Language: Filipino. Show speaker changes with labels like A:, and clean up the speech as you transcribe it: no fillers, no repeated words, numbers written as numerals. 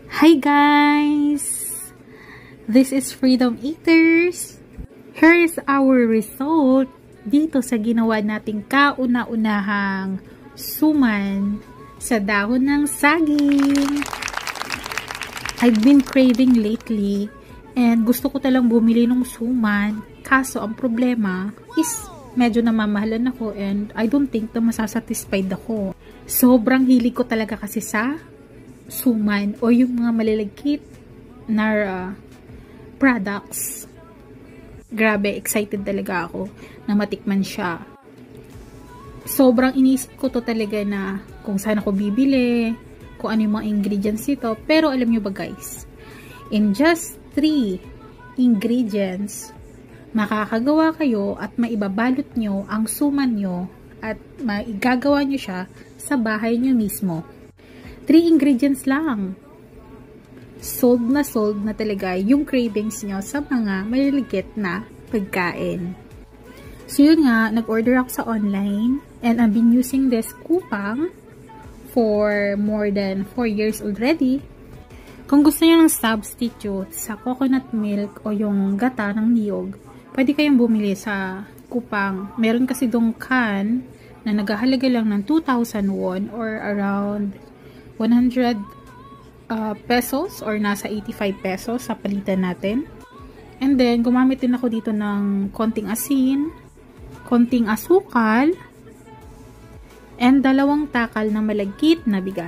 A: Hi guys! This is Freedom Eaters. Here is our result dito sa ginawa nating kauna-unahang suman sa dahon ng saging. I've been craving lately and gusto ko talang bumili ng suman, kaso ang problema is medyo namamahalan ako and I don't think na masasatisfied ako. Sobrang hilig ko talaga kasi sa suman o yung mga malalagkit na products. Grabe, excited talaga ako na matikman siya. Sobrang inisip ko to talaga na kung saan ako bibili, kung ano yung mga ingredients nito. Pero alam nyo ba guys, in just 3 ingredients, makakagawa kayo at maibabalot nyo ang suman nyo at maigagawa nyo siya sa bahay nyo mismo. 3 ingredients lang. Sold na talaga yung cravings nyo sa mga maliligit na pagkain. So yun nga, nag-order ako sa online and I've been using this kupang for more than 4 years already. Kung gusto nyo ng substitute sa coconut milk o yung gata ng niyog, pwede kayong bumili sa kupang. Meron kasi dong can na naghahalaga lang ng 2,000 won or around 100 pesos or nasa 85 pesos sa palitan natin. And then, gumamit din ako dito ng konting asin, konting asukal, and 2 takal na malagkit na bigas.